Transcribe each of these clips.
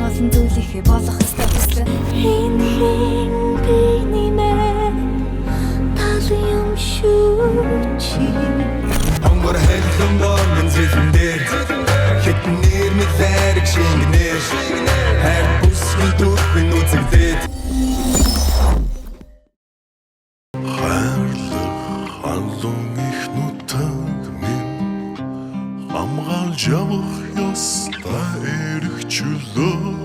олон зүйлийнхээ болох ёстой хүслэн энэ биниймэ тал юм шүү чи Онгор хэлхэн борн зэлэн дээр хитэн нэр мэлэрэг шингэнэр хайр бүсгийн төрхөн үзэгдээд Аллун их нутаг минь хамгаалж явах ёстой эрхчлөө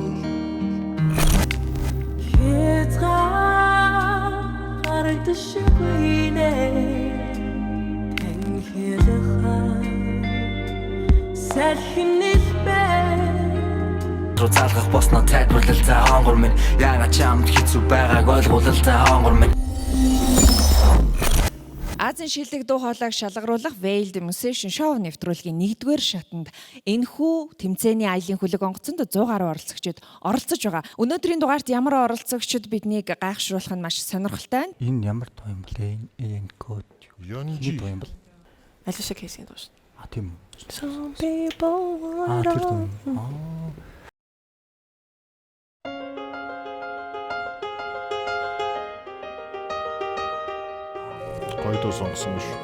Залгах босноо тайлбарлал за хонгор минь яагаад ч амд хэцүү байгааг ойлгуулал за хонгор минь Азийн шилдэг дуу хоолойг шалгаруулах Veiled Musician Show нэвтрүүлгийн 1-р шатанд энэхүү тэмцээний аялын хүлэг онгоцонд 100 гаруй оролцогчид оролцож байгаа. Өнөөдрийн дугаарт ямар оролцогчид биднийг гайхшруулах нь маш сонирхолтой байна. Энэ ямар тоо юм блэ? Энэ код юу? Янжи тоо юм бэл? Алиша Кейсийн дуу шүү. Тийм. Some people want Тэр тоо. Гойдоо сонгосон шүү.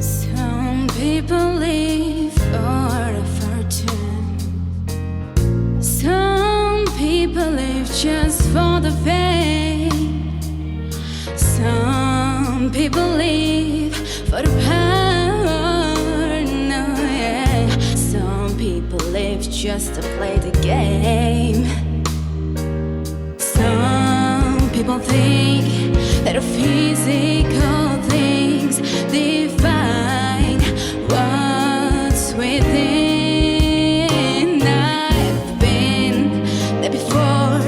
Some people live for a fortune. Some people live just for the fame. Some people live for the power. No, yeah. Some people live just to play the game. Some people think that physical things define what's within. I've been there before,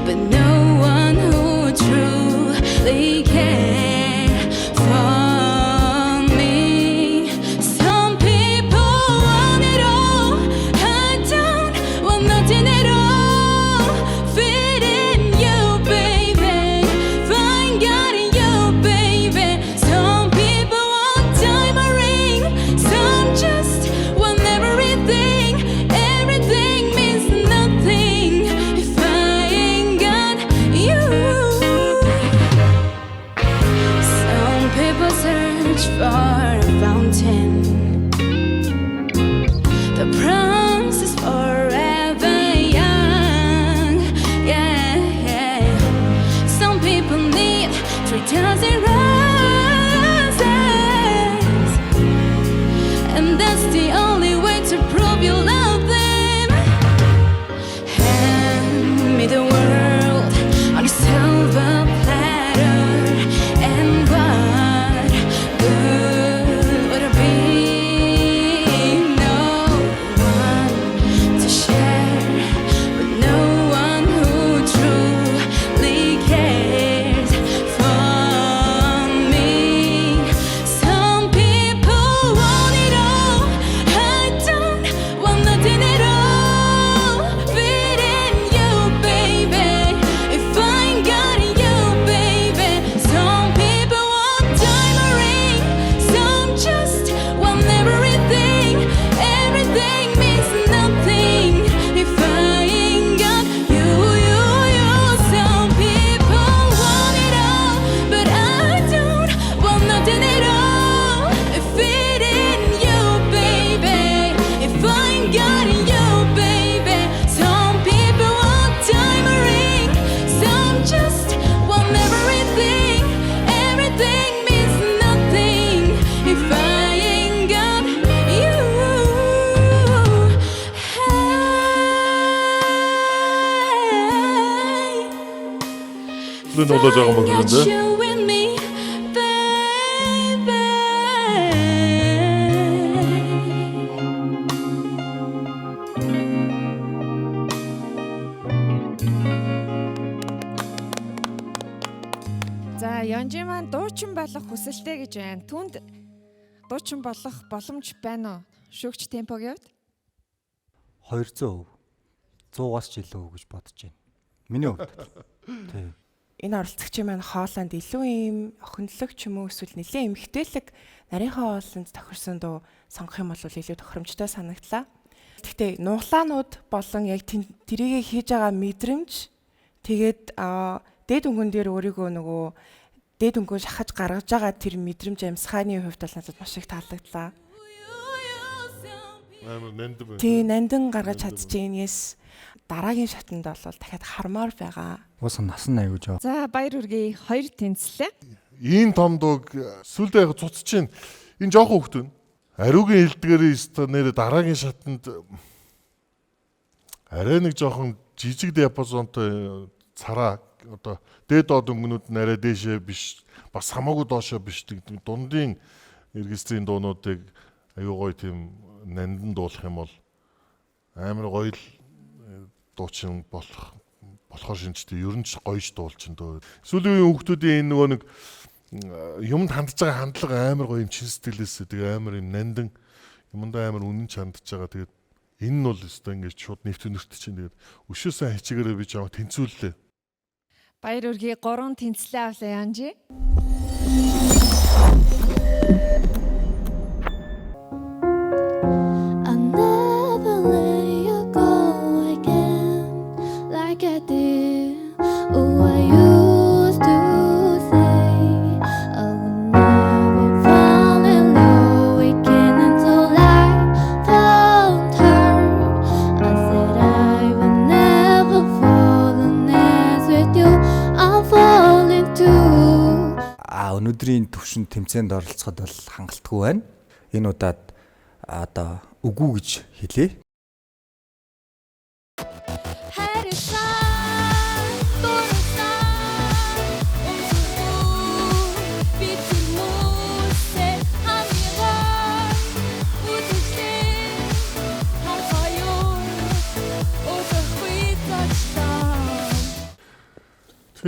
but no one who truly cared for me. Some people want it all. I don't want nothing at all. Fit in you, baby. Find God in you, baby. Some people want diamond ring. Some just want everything. Everything means nothing if I ain't got you. Some people search for a fountain. The promise is forever young. Yeah, yeah. Some people need 3,000 roses, and that's the only way to prove you love them. Hand me the world on a silver platter, and what good would it be? No one to share, but no one who truly cares for me. Some people want it all. I don't want nothing at all. Fit in you, baby. If I ain't got you, baby. Some people want diamond ring. Some just want everything. Everything means nothing if I ain't got you, you, you. Some people want it all, but I don't want nothing at all. Fit in you, baby. If I ain't got you, baby. Some people want diamond ring. Some just want everything. Everything means nothing if I ain't got you. Лүн болоо жаахан Got багтана. you with me, baby. За, Янжи маань дуучин болох хүсэлтэй гэж байна. Түнд дуучин болох боломж байна уу? Шүүгч темпогийн хувьд? 200%. 100-аас ч илүү гэж бодож байна. Миний хувьд. Тий. Энэ оролцогчийн маань хоолойнд илүү ийм охинлог ч юм уу эсвэл нэлээд эмгтээлэг нарийнхаа хоолойнд тохирсон дуу сонгох юм бол илүү тохиромжтой санагдлаа. Гэхдээ нуглаанууд болон яг тэрийгэ хийж байгаа мэдрэмж тэгээд дээд өнгөн дээр өөрийгөө нөгөө дээд өнгөө шахаж гаргаж байгаа тэр мэдрэмж амьсгааны хувьд бол надад маш их таалагдлаа. Амар нандин. Тий, нандин гаргаж чадчихээн. Yes. Дараагийн шатанд бол дахиад хармаар байгаа. Уус насан аягүй жоо. За баяр үргээ 2 тэнцлээ. Ийм том дууг сүлдээ яг цуцж чинь энэ жоохон хөвгтөн. Ариугийн хэлдгээрээ өстө нэрэ дараагийн шатанд арай нэг жоохон жижиг диапазонтой цараа одоо дээд доод өнгөнүүд нь арай дээшээ биш бас хамаагүй доошоо биш дундын эргэстрийн дуунуудыг аюу гой тийм нандин дуулах юм бол амар гоё л дуучин болохоор шинжтэй ер нь ч гоёж дуулчин дөө. Сүүлийн үеийн хүүхдүүдийн энэ нөгөө нэг юмд хандж байгаа хандлага амар гоё юм чин сэтгэлээс тэгээ амар юм нандин юмдаа амар үнэн чандж байгаа. Тэгээд энэ нь бол өстой ингээд шууд нэвт өнөрт чинь тэгээд өшөөсөн хичээгээрээ би жаа тэнцүүллээ. Баяр үргээ 3 тэнцлээ авлаа Янжи. Өнөөдрийн төвшөнд тэмцээнд оролцоход бол хангалтгүй байна. Энэ удаад одоо үгүй гэж хэлье.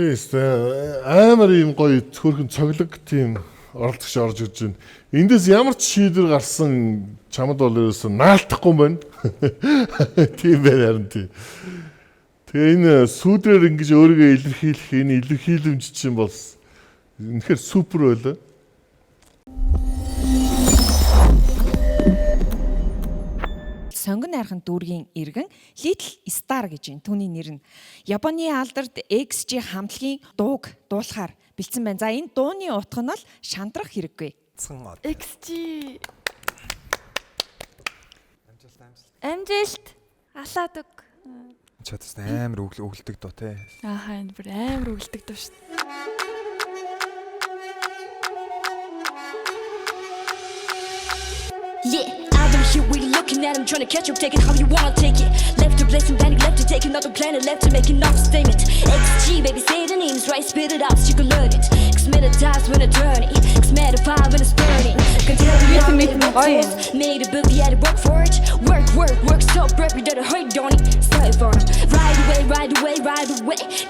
Тэс амар юм гоё хөрхөн цоглог тийм оролцогч орж ирж байна. Эндээс ямар ч шийдвэр гарсан чамд бол ерөөсөн наалтахгүй байна. Тийм байна харин тийм. Тэгээ энэ сүудрээр ингэж өөрийгөө илэрхийлэх энэ илэрхийлэмж чинь бол үнэхээр супер байлаа. Сонгон найрхан дүүргийн иргэн Little Star гэж юм. Түүний нэр нь Японы алдарт XG хамтлагийн дууг дуулахаар бэлдсэн байна. За энэ дууны утга нь бол шантрах хэрэггүй. XG амжилт алаад үг. Чадс амар өглөдөг дуу те. Ахаа энэ бүр амар өглөдөг дуу шүү дээ. Yeah, I've been here really looking at him, trying to catch up, take it how you wanna take it. Left to place some panic, left to take another planet, left to make enough statement. XG, baby, say the names right, spit it out so you can learn it. Cause metatize when it's turning, cause metify when it's burning. Can tell you how to make my voice. Made a boogie, had to work for it. Work so preppy that I hurt, don't it? Stay for him. Ride away, cause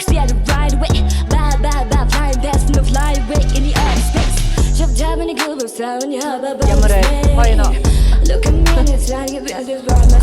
we had to ride away. Bye, flying past, no fly away in the outer space. Look at me and it's trying to get business by my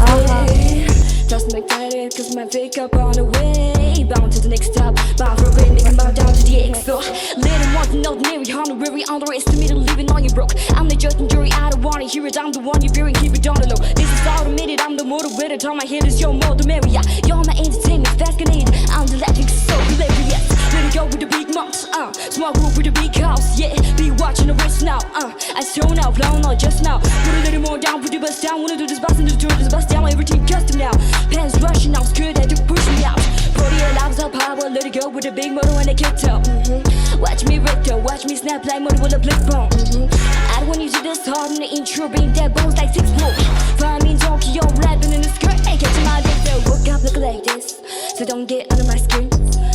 face. Just make tight cause my fake up on the way. Bound to the next stop, bound for a break, making bound down to the expo. Let him want an ordinary, honorary, underestimated, living on you broke. I'm the judge and jury, I don't wanna hear it, I'm the one you're hearing, keep it on the low. This is automated, I'm the motivator, all my hitters, you're more the merrier. You're my entertainment, fascinated, I'm the electric, so hilarious. Let it go with the big moms, small group with the big house, yeah. Be watching the wrist now, I shown out, blown out just now. Put a little more down, put the bus down, wanna do this bus and do this bus down, everything custom now. Pants rushing out, scared that you push me out. Brody allows up power, let it go with the big motor and the kick toe. Watch me recto, watch me snap like motor with a blip bone. I don't want you to this hard in the intro, being dead bones like 6 more. Find me in Tokyo, rapping in the skirt, ain't catching my dick there. Woke up looking like this, so don't get under my skin.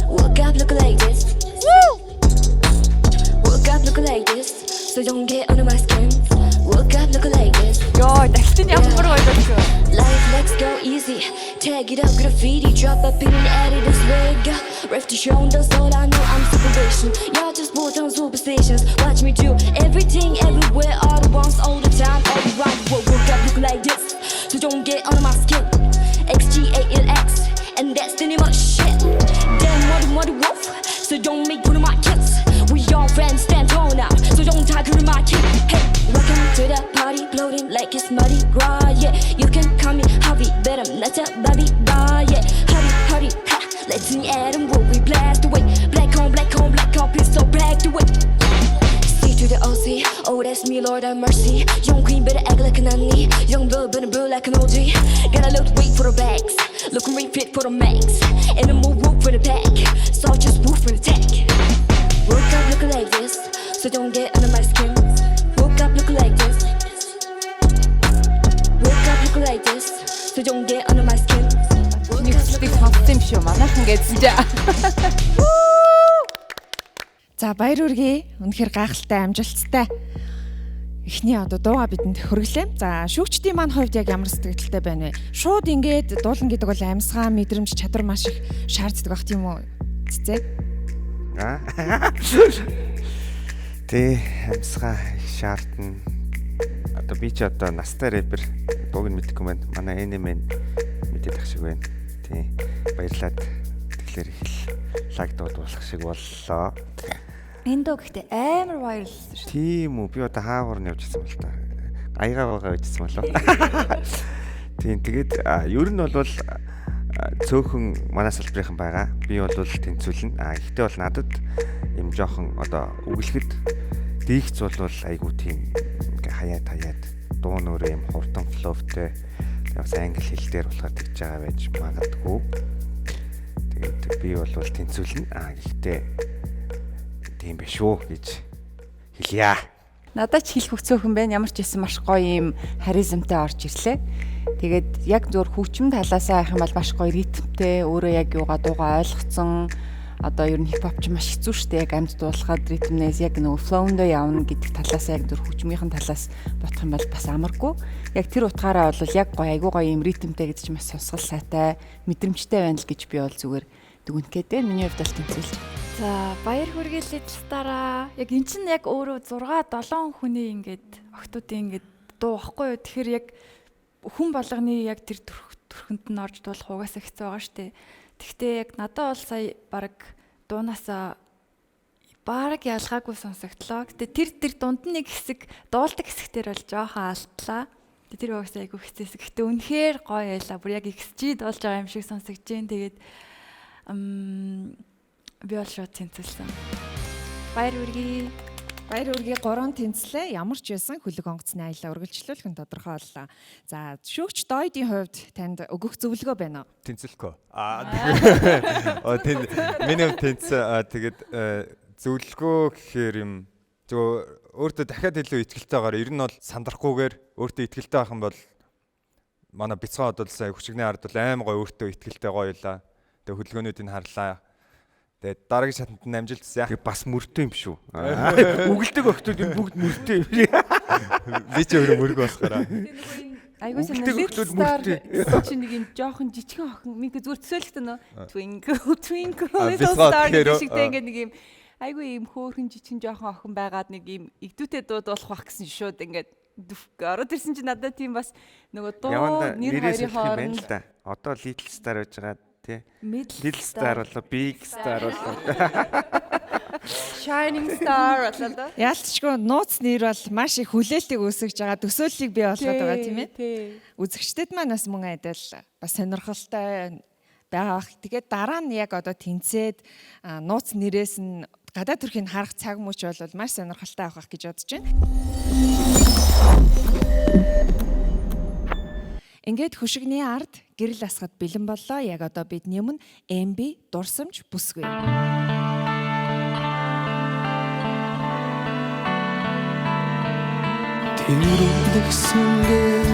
Woke up looking like this. Woo! Woke up looking like this, so don't get under my skin. Woke up looking like this. Йоо, дахтын ямар гоё дөө. Life, let's go easy. Tag it up, graffiti, drop a pin and add it as wig. Ref to show, that's all I know, I'm supervision. Y'all just bought on superstitions. Watch me do everything, everywhere, all the once, all the time, all the right. Woke up looking like this, so don't get under my skin. XGALX, party, floating like it's Mardi Gras. Yeah, you can call me Harvey, but I'm not your Bobby Bar. Yeah, Hardy, ha, let's me Adam, what we blast away. Black on, pistol black away. C to the OC, oh that's me, Lord have mercy. Young queen better act like an nanny. Young blood better brew like an OG. Gotta look wait for the bags, looking refit for the max. And a move for the pack, so just move for the attack. Woke up looking like this, so don't get under my skin. Woke up looking like this. Woke up looking like this, so don't get under my skin. Нэгслийг сонссон юм шүү. Манайхан гэсэн чинь. За баяр үргээ. Үнэхээр гайхалтай амжилттай. Эхний одоо дууга бидэнд хөрглөө. За шүүгчдийн маань хувьд яг ямар сэтгэлдтэй байна вэ? Шууд ингээд дуулан гэдэг бол амьсгаа, мэдрэмж, чадвар маш их шаарддаг бах тийм үү? Цэцээ. Тэ амьсгаа их шаардна. Одоо би ч одоо настай рэпер дууг нь мэдэхгүй байна. Манай NMN мэдээд ах шиг байна. Тий. Баярлалаа. Тэгэхээр их лаг дуудуулах шиг боллоо. Энэ дуу гэхдээ амар вайралсан шүү. Тийм үү. Би одоо хаагуур нь явж ирсэн бол та. Аягаа байгаа байжсан болов. Тийм тэгээд ер нь бол цөөхөн манай салбарын байгаа. Би бол тэнцвүүлнэ. Гэхдээ бол надад юм жоохон одоо үгэлгэд диихц бол айгуу тийм ингээ хаяад дуу нөрөө юм хурдан фловтэй. Бас англи хэл дээр болохоор тэгж байгаа байж магадгүй. Тэгээд би бол тэнцвүүлнэ. Гэхдээ тийм биш үү гэж хэлье. Надад ч хэлэх цөөхөн байна. Ямар ч байсан маш гоё юм харизмтай орж ирлээ. Тэгээд яг зөөр хөгжим талаасаа авах юм бол маш гоё ритмтэй, өөрөө яг юугаа дуугаа ойлгоцсон. Одоо ер нь хипхоп ч маш хэцүү шүү дээ. Яг амьд дуулахад ритмнээс яг нөгөө флоундо явна гэдэг талаасаа яг зөөр хөгжмийнхэн талаас бодох юм бол бас амаргүй. Яг тэр утгаараа бол яг гоё айгуу гоё юм ритмтэй гэдэг чинь маш сонсгол сайтай, мэдрэмжтэй байна л гэж би бол зүгээр дүгнэхэд байна. Миний хувьд бол тэнцвэл. За баяр хүргэлээ тастараа. Яг эн чинь яг өөрөө 6-7 хүний ингээд октоодын ингээд дуу واخгүй юу. Тэгэхээр яг хүн болгоны яг тэр төрхөнд нь орж дуулах угаасаа хэцүү байгаа штэ. Тэгтээ яг надад бол сая баг дуунаасаа баг ялгаагүй сонсогдлоо. Гэтэ тэр дунд нэг хэсэг дуулдаг хэсэгтэр бол жоохон алдлаа. Тэр угаасаа айгүй хэцээсэг. Гэтэ үнэхээр гоё байлаа. Бүр яг XG дуулж байгаа юм шиг сонсогдож जैन. Тэгээд би бол шууд тэнцэлсэн. Баяр үргээ. Баяр үргээ 3 тэнцлээ. Ямар ч байсан хөлөг онгоцны аялал үргэлжлүүлэх нь тодорхой боллоо. За шүүгч Дойдын хувьд танд өгөх зөвлөгөө байна уу? Тэнцэлэхгүй. Миний хувьд тэгээд зөвлөгөө гэхээр юм зөв өөртөө дахиад илүү ихтгэлтэйгээр ер нь бол сандрахгүйгээр өөртөө ихтгэлтэй байх юм бол манай бяцхан бодвол сая хүчигний ард бол аим гоё өөртөө ихтгэлтэй гоё юла. Тэгээд хөдөлгөөнүүдийг харлаа. Тэгээд дараагийн шатанд нь амжилтсан. Тэгээд бас мөрдөө юм шүү. Үгэлдэг охтууд энэ бүгд мөрдөө юм. Би ч өөрөө мөргөө болохоор. Айгуу санаа чи нэг юм жоохон жижигхэн охин минь зүгээр төсөөлөхтэй нөө twinkle little star гэжтэй ингээ нэг юм айгуу юм хөөрхөн жижигхэн жоохон охин байгаад нэг юм игдүүтэй дууд болох бах гэсэн шууд ингээ ороод ирсэн чи надад тийм бас нөгөө дуу нэр хоёрын хооронд одоо little star байж байгаа тий. Little star болоо big star болоо shining star болоо. Яалтчгүй нууц нэр бол маш их хүлээлтийг үүсгэж байгаа төсөөллийг бий болгоод байгаа тийм ээ. Үзэгчдэд маань бас мөн адил бас сонирхолтой байгаа. Тэгээд дараа нь яг одоо тэнцээд нууц нэрээс нь гадаад төрхийн харах цаг мөч бол маш сонирхолтой авах гэж бодож байна. Ингээд хөшигний ард гэрэл асгад бэлэн боллоо. Яг одоо бидний өмнө MB дурсамж бүсгүй. Тэрүүлэгсэнгээд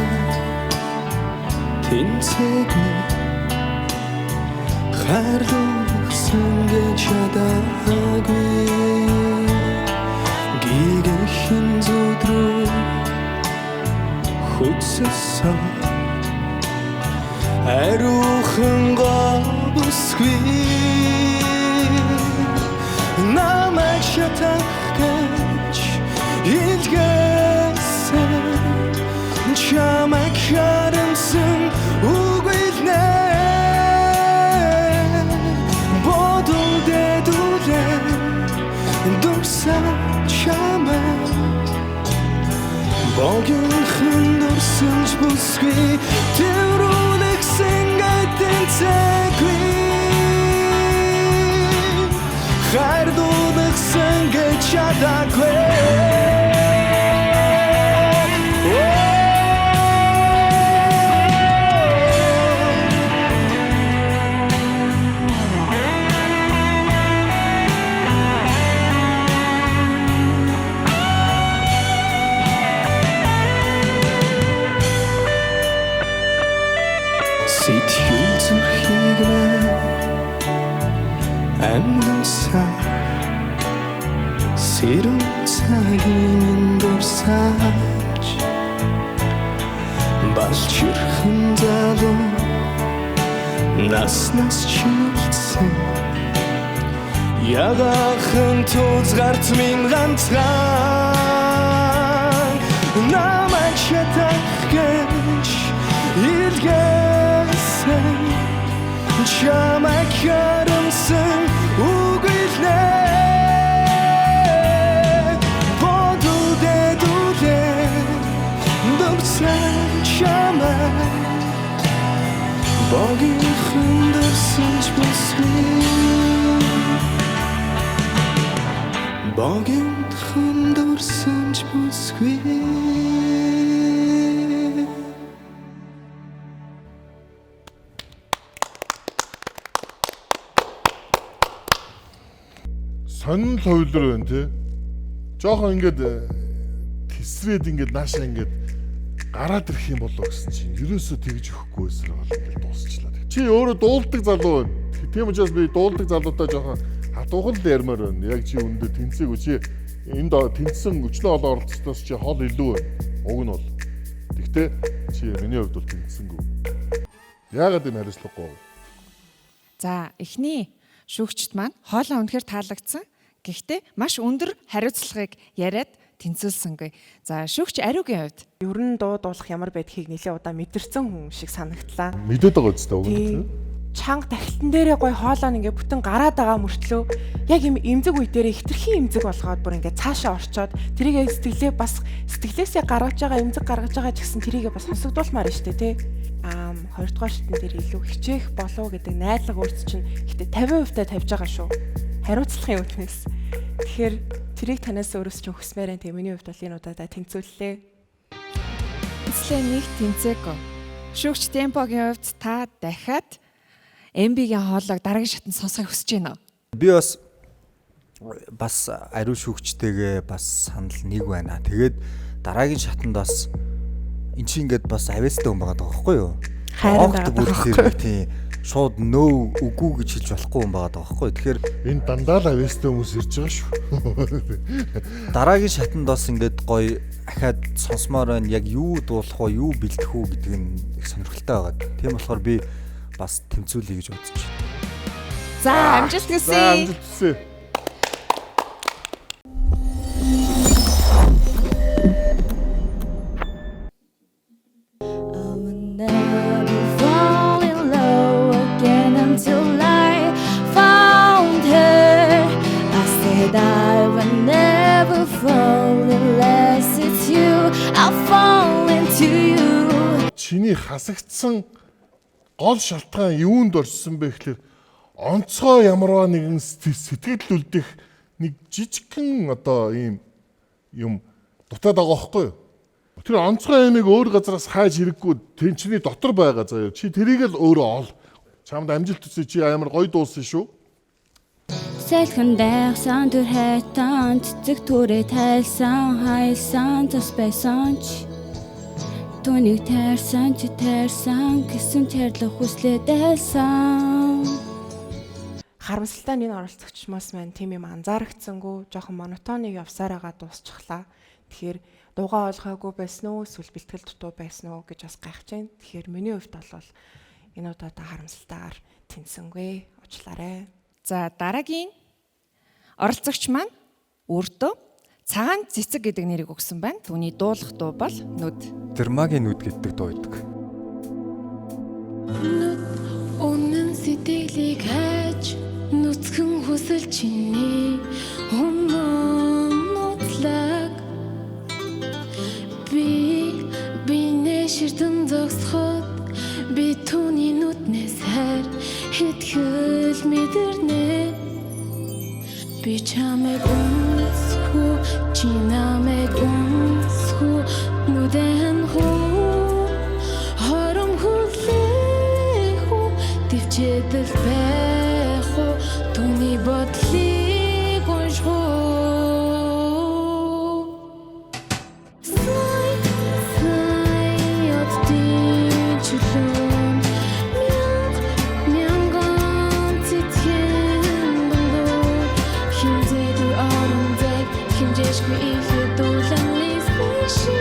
тэнцэгнэ хайрлуулахсэнгээд чадаагүй гигэхэн зүдрүү хүчсэсээ ариухан гобсгүй намайг шатах гэж илгээсэн чамайг харамсан үгүй л нэ бодол дэдүүлээ дурсан чамайг богийн 흔들сэн ч бүсгүй тэрүүнэг сэнгэдэн цэггүй хайрдуулах сэнгэ чадаагүй сэтгэл зүрхийг амнасаа сэрүүн цагийн дурсаач балчирхан залуу нас чилсэн ягахан тузгарт минь ганцхан намайг шатах гэж илгээсэн чамайг харамсан үгүй л нэ бодулдэ дурсан чамайг богийн хүндэрсэн ч бүсгүй богийн хүндэрсэн ч бүсгүй сонин хувилбар байна тий. Жохон ингээд тесрээд ингээд наашаа ингээд гараад ирэх юм болов гэсэн чинь ерөөсөө тэгж өгөхгүй байсан бол ингээд дуусчлаа. Чи өөрөө дуулдаг залуу байна. Тийм учраас би дуулдаг залуутай жохон хадуухан л ярмаар байна. Яг чи өндөө тэнцээг чи энд тэнцсэн өчнөө олон оролцсноос чи хол илүү байна. Уг нь бол. Тэгтээ чи миний хувьд бол тэнцсэнгүй. Яагаад юм хариуцлагагүй? За эхний шүүгчд маань хоолоо үнэхээр таалагдсан. Гэхдээ маш өндөр хариуцлагыг яриад тэнцүүлсэнгүй. За шүүгч Ариугийн хувьд Ер нь дуулах ямар байдгийг нэлээд удаа мэдэрсэн хүн шиг санагдлаа. Мэдээд байгаа үстэй уг нь. Чанга тахилтан дээрээ гой хоолоо ингээ бүтэн гараад байгаа мөртлөө яг юм эмзэг үе дээрээ хитрхийн эмзэг болгоод бүр ингээ цаашаа орчоод тэрийг сэтгэлээсээ гаргаж байгаа эмзэг гаргаж байгаа ч гэсэн тэрийг бас сонсогдуулмаар штэ тий. 2 дугаар шатн дээр илүү хичээх болов гэдэг найдлага өөрт чинь гэтээ 50% тавьж байгаа шүү. Хариуцлагын үүднээс. Тэгэхээр тэрийг танаас өөрөөс чинь хүсмээр энэ миний хувьд бол энэ удаа тэнцүүллээ. эцлээ нэг тэнцээгүй. Шүүгч Темпогийн хувьд та дахиад MB-гийн хоолойг дараагийн шатанд сонсохыг хүсэж байна уу? Би бас ариу шүүгчтэйгээ бас санал нэг байна. Тэгээд дараагийн шатанд бас эн чинь ингээд бас авьяастай хүн байгаа байхгүй юу? Хайран байгаа. Тийм шууд нөө үгүй гэж хэлж болохгүй хүн байгаа байхгүй. Тэгэхээр энэ дандаа л авьяастай хүмүүс ирж байгаа шүү. Дараагийн шатанд бас ингээд гоё ахаад сонсомоор байна. Яг юу дуулах вэ, юу бэлдэх үү гэдэг нь их сонирхолтой байгаа. Тийм болохоор би бас тэмцүүлье гэж бодож байна. За амжилт хүсье. За амжилт хүсье. Чиний хасагдсан гол шалтгаан юунд орсон бэ гэхээр онцгой ямарваа нэгэн сэтгэл үлдэх нэг жижигхэн одоо ийм юм дутаад байгаа байхгүй юу? Тэр онцгой ямиг өөр газараас хайж хэрэггүй тэнчний дотор байгаа заяа. Чи тэрийг л өөрөө ол. Чамд амжилт хүсье чи ямар гоё дуусан шүү. Сэлхэн дайсан түр хайтан цэцэг түрээ тайлсан хайлсан тас байсан ч түүнийг таарсан ч таарсан гэсэн чарлах хүслээ дайсан. Харамсалтай нь энэ оролцогч мас маань тийм юм анзаарагдсангүй жоохон монотоныг явсаар байгаа дуусчихлаа. Тэгэхээр дуугаа ойлгоогүй байсан уу эсвэл бэлтгэл дутуу байсан уу гэж бас гайхаж байна. Тэгэхээр миний хувьд бол энэ удаа харамсалтайгаар тэнцэнгүй уучлаарай. За дараагийн оролцогч маань өөртөө цагаан цэцэг гэдэг нэрийг өгсөн байна. Түүний дуулах дуу бол нүд. Дермагийн нүд гэдэг дуу байдаг. Үнэн сэтгэлийг хайж нүцгэн хүсэл чиний өмнө нутлаг би Би чамайг үнсэхгүй чи намайг үнсэхгүй нүдэн хуу хором хүлээх үү төвчэдэл байх уу түүний бодлыг унших уу сай оддын чулуун мянган цэцгэн дундуур хэмзээгүй оромжтой хэмжээшгүй ихэд дулааны спеши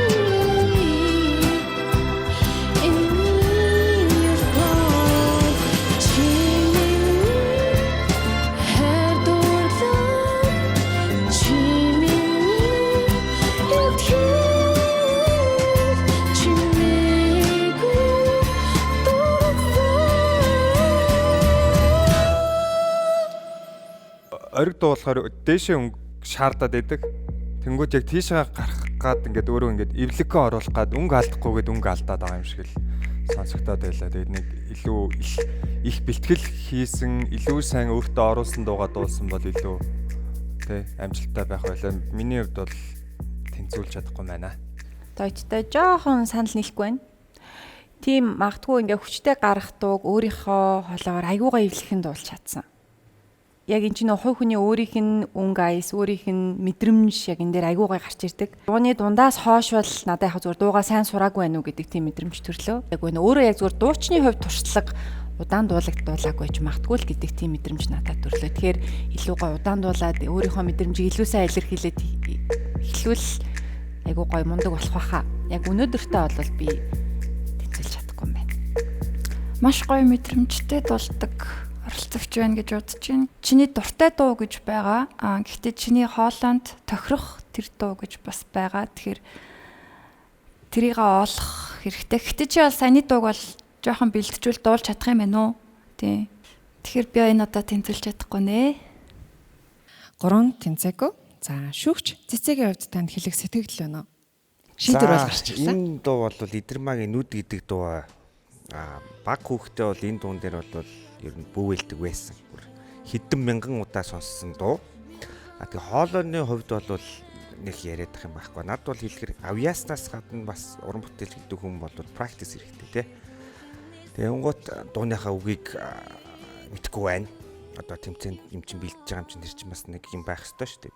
Ориг дуулахаар дээшээ шаардаад байдаг. Тэнгүүд яг тийшээ гарах гад ингээд өөрөө ингээд эвлэгөө оруулах гад өнгө алдахгүйгээд өнгө алдаад байгаа юм шиг л сонсогдоод байлаа. Тэгээд нэг илүү их бэлтгэл хийсэн, илүү сайн өөртөө оруулсан дуугаа дуулсан бол илүү тэ амжилттай байх байлаа. Миний хувьд бол тэнцүүлж чадахгүй байна. Тойттой жоохон санал нийлэхгүй байна. Тийм магадгүй ингээ хүчтэй гарах дууг өөрийнхөө холоогоор аягуугаа эвлэхэн дуулж чадсан. Яг энэ чинь хувь хүний өөрийнх нь өнгө айс, өөрийнх нь мэдрэмж яг энэ дээр аягуугаа гарч ирдэг. Дууны дундаас хойш бол надад яг зүгээр дуугаа сайн сураагүй байна уу гэдэг тийм мэдрэмж төрлөө. Яг үнэ өөрөө яг зүгээр дуучны хувьд туршлага удаан дуулагдуулаагүй ч магадгүй л гэдэг тийм мэдрэмж надад төрлөө. Тэгэхээр илүүгээ удаан дуулаад өөрийнхөө мэдрэмжийг илүү сайн илэрхийлээд эхлүүл айгуу гоё мундаг болох байхаа. Яг өнөөдөртөө бол би тэнцэлж чадахгүй юм байна. Маш гоё мэдрэмжтэй дуулдаг оролцогч байна гэж бодож байна. Чиний дуртай дуу гэж байгаа. Гэхдээ чиний хоолойнд тохирох тэр дуу гэж бас байгаа. Тэгэхээр тэрийг олох хэрэгтэй. Гэхдээ чи бол саяны дууг бол жоохон бэлтжүүл дуулж чадах юм байна уу? Тий. Тэгэхээр би энэ удаа тэнцэлж чадахгүй нэ. 3 тэнцээгүй. За шүүгч цэцэгийн хувьд танд хэлэх сэтгэл байна уу? Шийдвэр бол гарч ирлаа. Энэ дуу бол Идэрмагийн нүд гэдэг дуу. Баг хүүхдээ бол энэ дуун дээр бол ер нь бүүвэлдэг байсан. Хэдэн мянган удаа сонссон дуу. Тэгээ хоолойны хувьд бол нэг яриадах юм байхгүй. Над бол хэлэхэр авьяаснаас гадна бас уран бүтээл гэдэг хүн бол практис хэрэгтэй тий. Тэгээ онгот дууныхаа үгийг мэдгүй байна. Одоо тэмцээнд юм чин бэлдэж байгаа юм чин тэр чин бас нэг юм байх ёстой шүү дээ.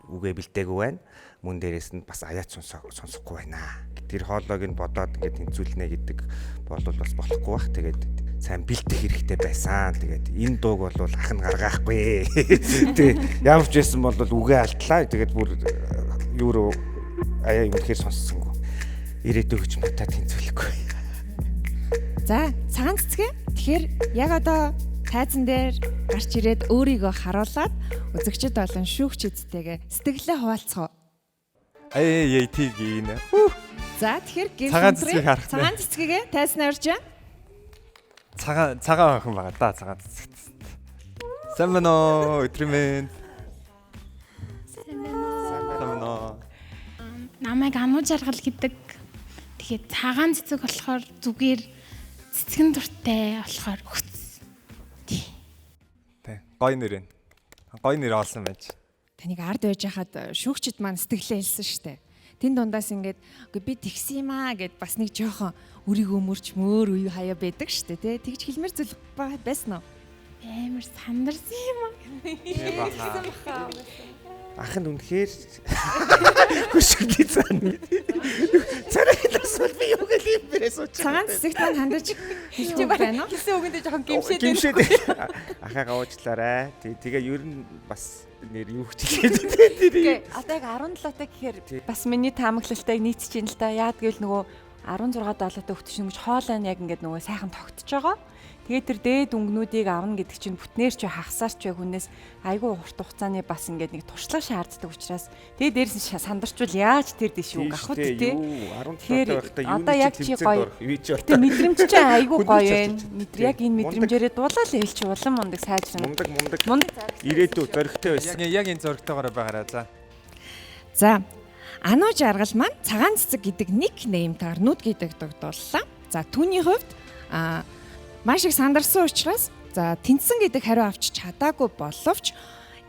Үгээ бэлдээгүй байна. Мөн дээрээс нь бас аяат сонсохгүй байна. Тэр хоолойг нь бодоод ингээд тэнцүүлнэ гэдэг бол бас болохгүй бах. Тэгээд сайн бэлдэх хэрэгтэй байсан. Тэгээд энэ дууг бол ах нь гаргаахгүй. Тэг ямар ч байсан бол үгээ алдлаа. Тэгээд бүр юу аяа юм ихээр сонссонгүй. Ирээдүйг ч матаа тэнцүүлэхгүй. За цагаан цэцгээ. Тэгэхээр яг одоо тайзан дээр гарч ирээд өөрийгөө харуулад үзэгчд болон шүүгчдтэйгээ сэтгэлээ хуваалцгаа. Тийг ийн. За тэгэхээр цагаан цэцгийг харах. Цагаан цэцгийгээ тайзнаа урьж. Цагаан охин байгаа да цагаан цэцэг. Сайн байна уу өдрөмэн. Сайн байна уу. Намайг Ану жаргал гэдэг. Тэгэхээр цагаан цэцэг болохоор зүгээр цэцгэн дуртай болохоор өгц. Тэ гой нэр. Гой нэр олсон байж. Таныг ард байж хахад шүүгчд маань сэтгэлээ хэлсэн штэ. Тэн дундаас ингээд би тэгсэн юм аа гэд бас нэг жоохон өрийгөө мөрч мөр үе хаяа байдаг штэ тий. Тэгж хэлмэр зүйл байсан уу? Амар сандарсан юм аа. Ах нь үнэхээр хүшигний цаана. Царайнаас бол би юу гэх юм бэ сууч. Цагаан цэцэгт маань хандаж хэлж байна уу? Хэлсэн үгэндээ жоохон гимшээд байна. Ахаа уучлаарай. Тэгээ ер нь бас нэр юу хичээлээ. Одоо яг 17-тай гэхээр бас миний таамаглалтайг нийцэж ин л да. Яад гэвэл нөгөө 16-7-тай өгтөж ингэж хоолой нь яг ингээд нөгөө сайхан тогтож байгаа. Тэгээд тэр дээд өнгнүүдийг авна гэдэг чинь бүтнээр ч хагасаар ч хүнээс айгүй урт хугацааны бас ингээд нэг туршлага шаарддаг учраас тэгээд дээрээс нь сандарчвал яаж тэр дэш үг авах вэ тий. 17-тай байхдаа юу нэг гоё. Гэтэ мэдрэмж чинь айгүй гоё байна. Яг энэ мэдрэмжээрээ дуулаад хэлч улам мундаг сайжрна. Мундаг ирээдүй зоригтой байсан. Яг энэ зоригтойгоор байгаарай за. За Ану жаргал маань цагаан цэцэг гэдэг никнеймтайгаар нүд гэдэг дууллаа. За түүний хувьд маш их сандарсан учраас за тэнцсэн гэдэг хариу авч чадаагүй боловч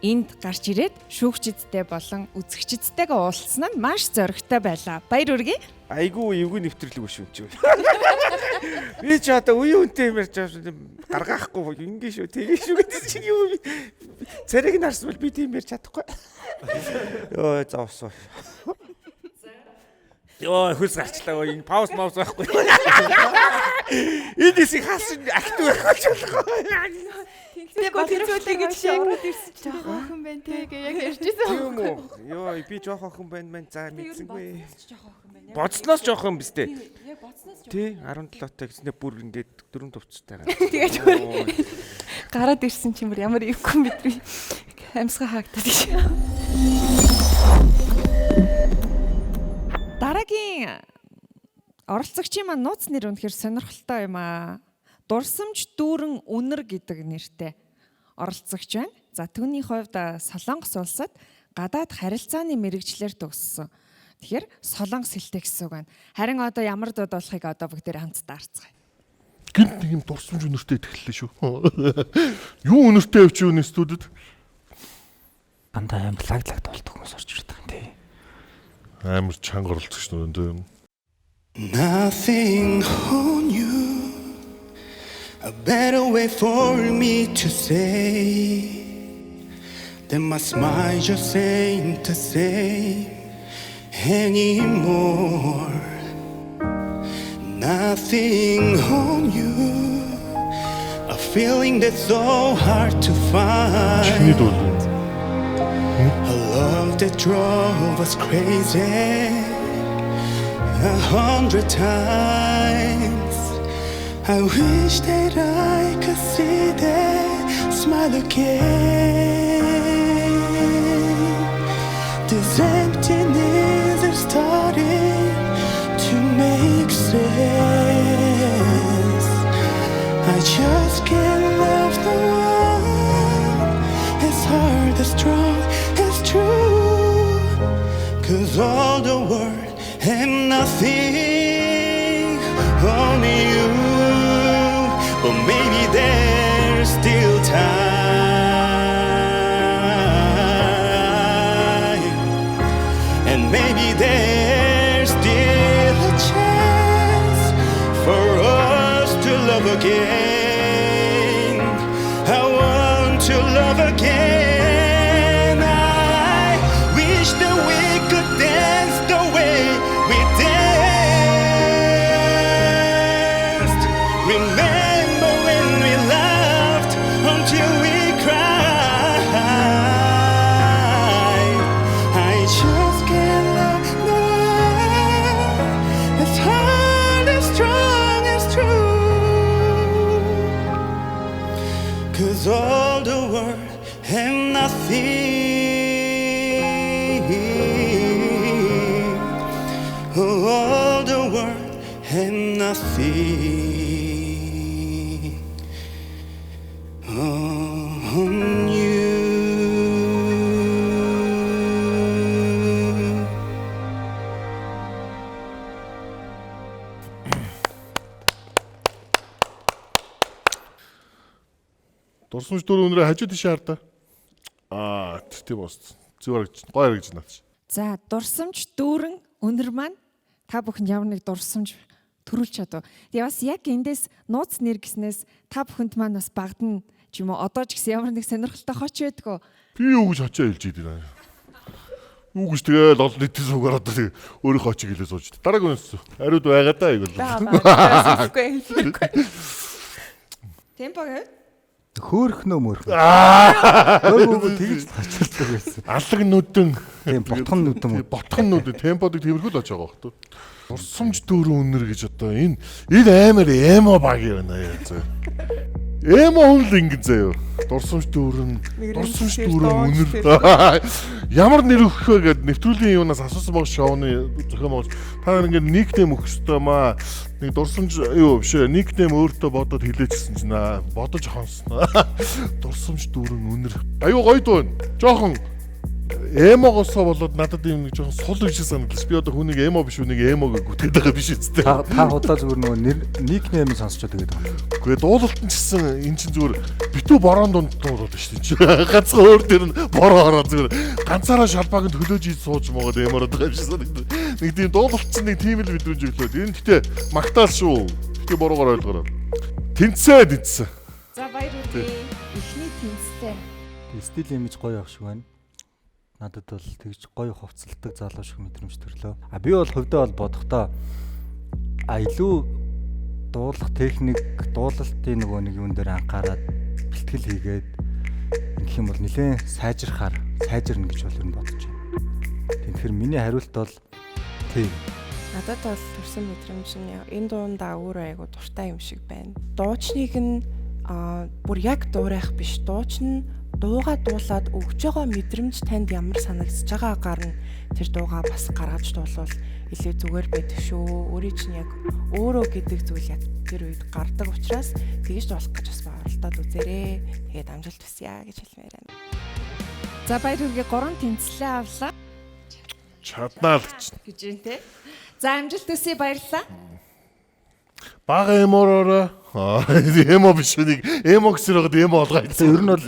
энд гарч ирээд шүүгчидтэй болон үзэгчидтэйгээ уулзсан нь маш зоригтой байлаа. Баяр хүргэе. Айгуу эвгүй нэвтрэлэг шүү чи. Би ч одоо үе үнтэй юм ярьж байгаа гаргаахгүй ингээ шүү тэгээ шүү гэдэг чинь юу цариг нарсвал би тийм ярьж чадахгүй. Йоо заавсуу. Йоо хөлс гарчлаа энэ пауз маус байхгүй. Энэ дэсийг хаасан актив байх болчихлоо. Тэнцвэртэй гэж шийдээд ирсэн ч жоохон охин байна тэгээ яг ярьжсэн. Тийм үү. Йоо би жоохон охин байна мэн за мэдсэнгүй. Боцноос жоохон биз дээ. Яг боцноос Тий 17-тай гэснээр бүр ингээд 4 төвцтэй байгаа. Тэгээд гараад ирсэн чинь бүр ямар ивгүй мэдвэ. Амьсгаа хаагдаад гэж. Дараагийн оролцогчийн маань нууц нэр үнэхээр сонирхолтой юм аа. Дурсамж дүүрэн үнэр гэдэг нэртэй оролцогч байна. За түүний хувьд Солонгос улсад гадаад харилцааны мэрэгчлэр төгссөн. Тэгэхээр Солонгос хэлтэй гэсэн үг байна. Харин одоо ямар дууд болохыг одоо бүгдээр хамтдаа харцгаая. Гэнт нэг юм дурсамж үнэртэй итгэлээ шүү. Юу үнэртэй авч юу нэстүүдэд? Дандаа аим лаглаг толдог хүмүүс орж ирдэг юм тий. Амар чанга оролцогч нүрэн. Nothing on you. A better way for me to say than my smile just ain't the same anymore. Nothing on you. A feeling that's so hard to Чиний find. дуу. A love that drove us crazy 100 times. I wish that I could see that smile again. This emptiness is starting to make sense. I just can't love the one as hard, as strong, as true. 'Cause all the world and nothing on you. But maybe there's still time, and maybe there's still a chance for us to love again. I want to love again. I wish that we could dance the way we danced. Remember when we laughed until we cried. I just can't love the one as hard, as strong, as true. 'Cause all the world and nothing, all the world and nothing on you. Дурсамж дүүрэн үнэрээ хажуу тийшээ хардаа. Тийм бос. Зүгээр гоё харагдаж байна. За дурсамж дүүрэн үнэр маань та бүхэнд ямар нэг дурсамж төрүүлж чадав. Тэгээ бас яг эндээс нууц нэр гэснээс та бүхэнд маань бас багдана ч юм уу одоо ч гэсэн ямар нэг сонирхолтой хоч байдгүй. Би юу гэж хачаа хэлж идэв. Юу гэж тэгэл олон нийтийн суугаар одоо тэг өөрийнхөө очиг хэлээ сууж. Дараагийн үнэс. Ариуд байгаа даа айгуул. Темпо гэв. Хөөхнөө мөрх. Хөөхнөө тэгж хачилдаг байсан. Алаг нүдэн. Тийм ботхон нүдэн. Ботхон нүдэн темподыг тиймэрхүү л очиж байгаа бохтой. Дурсамж дүүрэн үнэр гэж одоо энэ амар эмо баг юм аа яа. Эмо үнэл ингэ заяа. Дурсамж дүүрэн үнэр. Ямар нэр өгөх вэ гэд нэвтрүүлийн юунаас асуусан баг шоуны зохион байгуулагч. Та ингэ никнейм өгөх ёстой маа. Нэг дурсамж юу биш никнейм өөртөө бодоод хэлээчсэн чинь бодож хонсон. Дурсамж дүүрэн үнэр. Аюу гоё дуу. Жохон эмогосоо болоод надад юм нэг жоохон сул биш санагдаж. Би одоо хүнийг эмо биш үнийг эмог гүтгэдэг байгаа биш үстэй. Та худлаа зүгээр нөгөө никнейм сонсчод тэгээд байна. Гэхдээ дуулалт нь ч гэсэн эн чинь зүгээр битүү борон дунд дуулаад шүү дээ. Ганцхан өөр дээр нь бороо ороо зүгээр ганцаараа шалбааг нь төлөөж ий сууж могоод эмороод байгаа юм шиг санагдав. Нэг тийм дуулалт чинь нэг тийм л мэдрэмж өглөө. Энэ гэхдээ магтаал шүү. Гэхдээ бороогоор ойлгоорой. Тэнцсэн. За баяр хүргэе. Эхний тэнцтэй. Стил имиж гоё авах шиг байна. Надад бол тэгж гоё хувцалдаг залуу шиг мэдрэмж төрлөө. Би бол хувьдаа бол бодохдоо илүү дуулах техник, дуулалтын нөгөө нэг юун дээр анхаарал бэлтгэл хийгээд ингэх юм бол нэлээд сайжирна гэж бол юм бодож байна. Тэгэхээр миний хариулт бол тийм. Надад бол төрсэн мэдрэмж нь энэ дундаа өөрөө айгу дуртай юм шиг байна. Дуучныг нь бүр яг дуурайх биш, дууч нь дуугаа дуулаад өгж байгаа мэдрэмж танд ямар санагдаж байгаагаар нь тэр дуугаа бас гаргаж дуулвал илүү зүгээр байдаг шүү. Өөрийн чинь яг өөрөө гэдэг зүйл яг тэр үед гардаг учраас тэгж дуулах гэж бас оролдоод үзээрэй. Тэгээд амжилт хүсье гэж хэлмээр байна. За баяр хүргэе. 3 тэнцлээ авлаа. Чаднаа л гэж юм те. За амжилт хүсье, баярлалаа. Бага эмороо эмо биш үнийг эмо гэсээр байгаад эмо олгаа хийсэн. Ер нь бол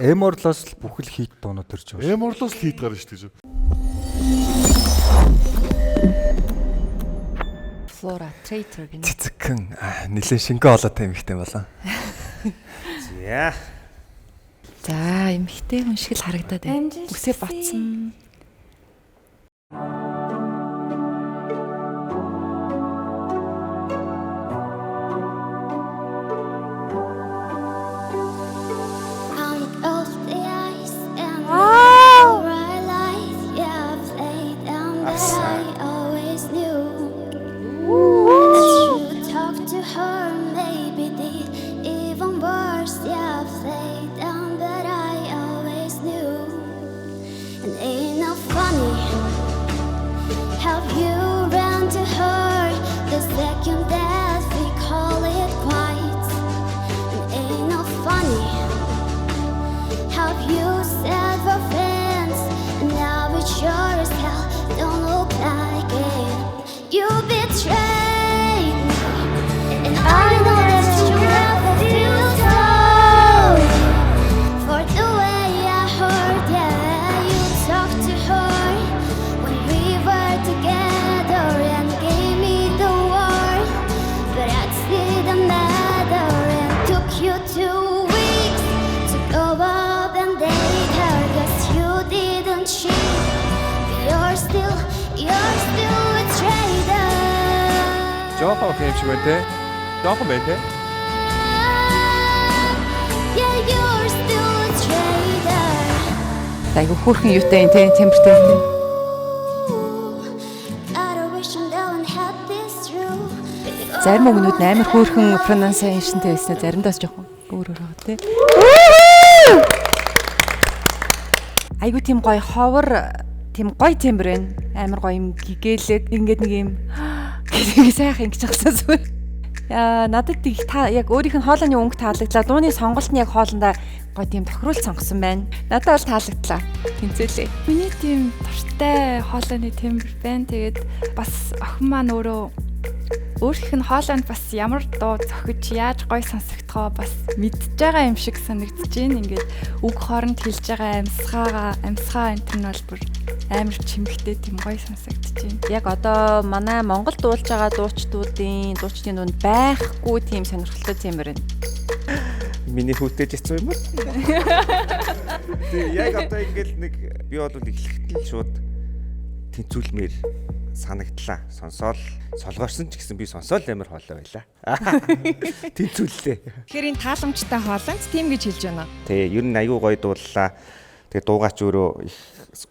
эморлоос л бүхэл хийт дуунууд төрж байгаа. Эморлоос л хийт гарна шүү дээ. Flora Traitor гэнэ. Цэцэгхэн нэлээд шингэн олоотой эмэгтэй болоо. За. За эмэгтэй хүн шиг л харагдаад байна. Үсээ батсан. Жоохон хэм шиг байна те. Жоохон байна те. Айгу хөөрхөн юутай те, темпертэй те. Зарим өгнүүд амар хөөрхөн pronunciation-тэй байсан. Заримдаас жоохон өөр байгаа те. Айгу тийм гоё ховор, тийм гоё тембер байна. Амар гоё юм гэгээлэг ингээд нэг юм гэдэг сайхан ингэж хэлсэн зүгээр. Надад та яг өөрийнх нь хоолойны өнгө таалагдлаа. Дууны сонголт нь яг хоолндоо гоё тийм тохируулт сонгосон байна. Надад бол таалагдлаа. Тэнцэлээ. Миний тийм дуртай хоолойны тембер байна. Тэгээд бас охин маань өөрийнх нь хоолойнд бас ямар дуу зохиж яаж гоё сонсогдохоо бас мэдж байгаа юм шиг санагдаж байна. Ингээд үг хооронд хэлж байгаа амьсгаа энэ нь бол бүр амар чимэгтэй тийм гоё сонсогдож байна. Яг одоо манай Монгол дуулж байгаа дуучдын дунд байхгүй тийм сонирхолтой тембэр байна. Миний хүүтэж ирсэн юм уу? Тэг яг одоо ингээл нэг би бол эхлэхдээ л шууд тэнцүүлмээр санагдлаа. Сонсоол солгоорсон ч гэсэн би сонсоол амар хоолой байлаа. Тэнцүүллээ. Тэгэхээр энэ тааламжтай хоолойд тийм гэж хэлж байна. Тэг ер нь аюу гоё дууллаа. Тэгээ дуугаач өөрөө их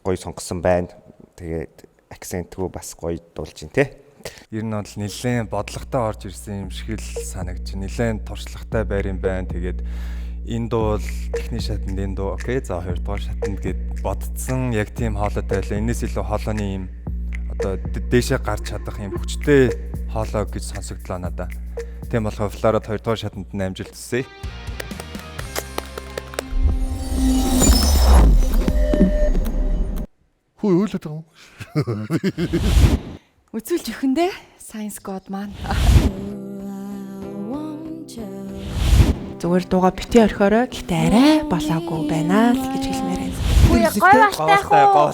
гоё сонгосон байна. Тэгээд акцентгүй бас гоё дуулж байна те. Ер нь бол нэлээд бодлоготой орж ирсэн юм шиг л санагдаж, нэлээд туршлагатай байр юм байна. Тэгээд энэ дуу бол техник шатанд энэ дуу окей. За 2 дугаар шатанд гэд бодцсон яг тийм хоолойтой байлаа. Энээс илүү хоолойны юм одоо дээшээ гарч чадах юм хүчтэй хоолой гэж сонсогдлоо надаа. Тийм болохоор Flora 2 дугаар шатанд амжилт хүсье. Хөө өөлөд байгаа юм. Үзүүлж өгөндөө Science God маань. Зүгээр дууга бити орхиороо гэхдээ арай болоогүй байна л гэж хэлмээр байна. Үгүй гой баштай хуу.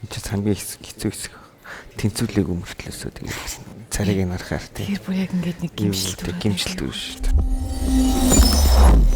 Чи хамгийн хэцүү хэсэг. Тэнцвэрлэг өмөртлөөсөө тэгээд царийг нь харахаар тийм. Тэр бүр яг ингээд нэг гимшилт шүү дээ.